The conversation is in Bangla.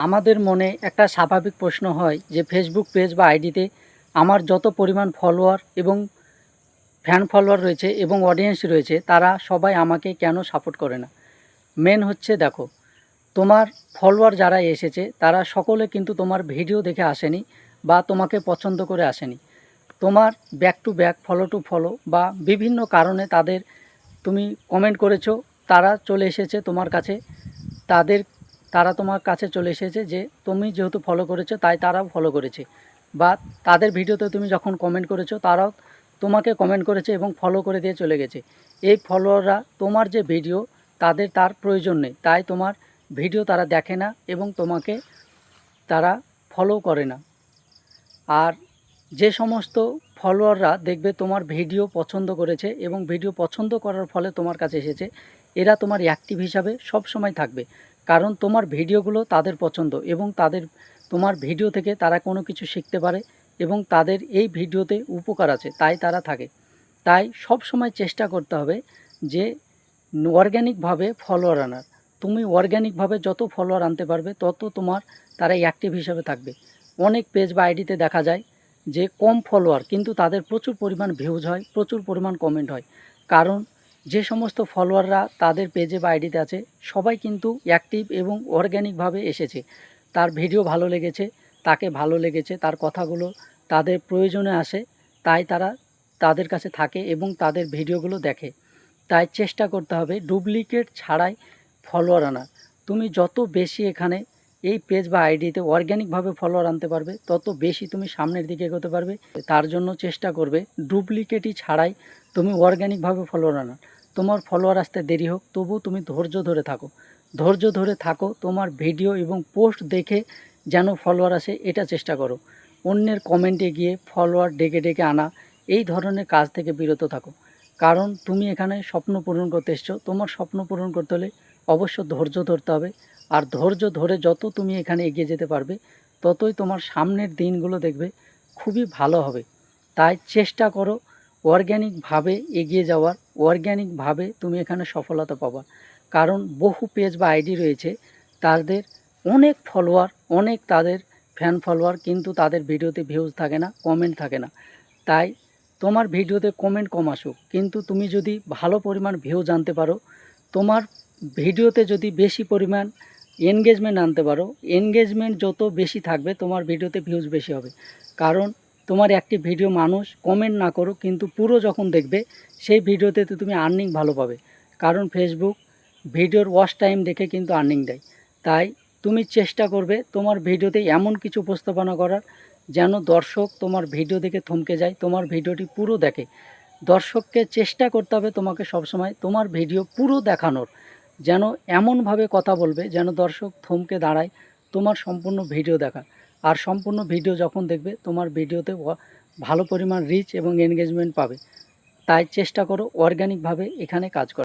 আমাদের মনে একটা স্বাভাবিক প্রশ্ন হয় যে ফেসবুক পেজ বা আইডিতে আমার যত পরিমাণ ফলোয়ার এবং ফ্যান ফলোয়ার রয়েছে এবং অডিয়েন্স রয়েছে তারা সবাই আমাকে কেন সাপোর্ট করে না। মেন হচ্ছে দেখো, তোমার ফলোয়ার যারা এসেছে তারা সকলে কিন্তু তোমার ভিডিও দেখে আসেনি বা তোমাকে পছন্দ করে আসেনি। তোমার back to back, follow to follow বা বিভিন্ন কারণে তাদের তুমি কমেন্ট করেছো, তারা চলে এসেছে তোমার কাছে। তাদের তারা তোমার কাছে চলে এসেছে যে তুমি যেহেতু ফলো করেছো তাই তারাও ফলো করেছে, বা তাদের ভিডিওতে তুমি যখন কমেন্ট করেছো তারাও তোমাকে কমেন্ট করেছে এবং ফলো করে দিয়ে চলে গেছে। এই ফলোয়াররা তোমার যে ভিডিও তাদের তার প্রয়োজন নেই, তাই তোমার ভিডিও তারা দেখে না এবং তোমাকে তারা ফলো করে না। আর যে সমস্ত ফলোয়াররা দেখবে তোমার ভিডিও পছন্দ করেছে এবং ভিডিও পছন্দ করার ফলে তোমার কাছে এসেছে, এরা তোমার অ্যাক্টিভ হিসাবে সব সময় থাকবে। কারণ তোমার ভিডিওগুলো তাদের পছন্দ এবং তোমার ভিডিও থেকে তারা কোনো কিছু শিখতে পারে এবং তাদের এই ভিডিওতে উপকার আছে, তাই তারা থাকে। তাই সব সময় চেষ্টা করতে হবে যে অর্গ্যানিকভাবে ফলোয়ার আনার। তুমি অর্গ্যানিকভাবে যত ফলোয়ার আনতে পারবে তত তোমার তারা অ্যাক্টিভ হিসাবে থাকবে। অনেক পেজ বা আইডিতে দেখা যায় যে কম ফলোয়ার কিন্তু তাদের প্রচুর পরিমাণ ভিউজ হয়, প্রচুর পরিমাণ কমেন্ট হয়। কারণ যে সমস্ত ফলোয়াররা তাদের পেজে বা আইডিতে আছে সবাই কিন্তু অ্যাক্টিভ এবং অর্গ্যানিকভাবে এসেছে। তার ভিডিও ভালো লেগেছে, তাকে ভালো লেগেছে, তার কথাগুলো তাদের প্রয়োজনে আসে, তাই তারা তাদের কাছে থাকে এবং তাদের ভিডিওগুলো দেখে। তাই চেষ্টা করতে হবে ডুপ্লিকেট ছাড়াই ফলোয়ার আনার। তুমি যত বেশি এখানে এই পেজ বা আইডিতে অর্গ্যানিকভাবে ফলোয়ার আনতে পারবে তত বেশি তুমি সামনের দিকে এগোতে পারবে। তার জন্য চেষ্টা করবে ডুপ্লিকেটই ছাড়াই তুমি অর্গ্যানিকভাবে ফলোয়ার আনার। তোমার ফলোয়ার আসতে দেরি হোক, তবু তুমি ধৈর্য ধরে থাকো। ধৈর্য ধরে থাকো, তোমার ভিডিও এবং পোস্ট দেখে যেন ফলোয়ার আসে এটা চেষ্টা করো। অন্যের কমেন্টে গিয়ে ফলোয়ার ডেকে ডেকে আনা, এই ধরনের কাজ থেকে বিরত থাকো। কারণ তুমি এখানে স্বপ্ন পূরণ করতে এসছো, তোমার স্বপ্ন পূরণ করতে হলে অবশ্য ধৈর্য ধরতে হবে। আর ধৈর্য ধরে যত তুমি এখানে এগিয়ে যেতে পারবে ততই তোমার সামনের দিনগুলো দেখবে খুবই ভালো হবে। তাই চেষ্টা করো অর্গ্যানিকভাবে এগিয়ে যাওয়ার, অর্গ্যানিকভাবে তুমি এখানে সফলতা পাবা। কারণ বহু পেজ বা আইডি রয়েছে তাদের অনেক ফলোয়ার, অনেক তাদের ফ্যান ফলোয়ার, কিন্তু তাদের ভিডিওতে ভিউজ থাকে না, কমেন্ট থাকে না। তাই তোমার ভিডিওতে কমেন্ট কম আসুক, কিন্তু তুমি যদি ভালো পরিমাণ ভিউজ আনতে পারো, তোমার ভিডিওতে যদি বেশি পরিমাণ এনগেজমেন্ট আনতে পারো, এনগেজমেন্ট যত বেশি থাকবে তোমার ভিডিওতে ভিউজ বেশি হবে। কারণ তোমার একটি ভিডিও মানুষ কমেন্ট না করুক কিন্তু পুরো যখন দেখবে সেই ভিডিওতে তো তুমি আর্নিং ভালো পাবে। কারণ ফেসবুক ভিডিওর ওয়াচ টাইম দেখে কিন্তু আর্নিং দেয়। তাই তুমি চেষ্টা করবে তোমার ভিডিওতে এমন কিছু উপস্থাপনা করার যেন দর্শক তোমার ভিডিও দেখে থমকে যায়, তোমার ভিডিওটি পুরো দেখে। দর্শককে চেষ্টা করতে হবে তোমাকে সবসময় তোমার ভিডিও পুরো দেখানোর, যেন এমনভাবে কথা বলবে যেন দর্শক থমকে দাঁড়ায় তোমার সম্পূর্ণ ভিডিও দেখা। আর সম্পূর্ণ ভিডিও যখন দেখবে তোমার ভিডিওতে ভালো পরিমাণ রিচ এবং এনগেজমেন্ট পাবে। তাই চেষ্টা করো অর্গ্যানিকভাবে এখানে কাজ করা।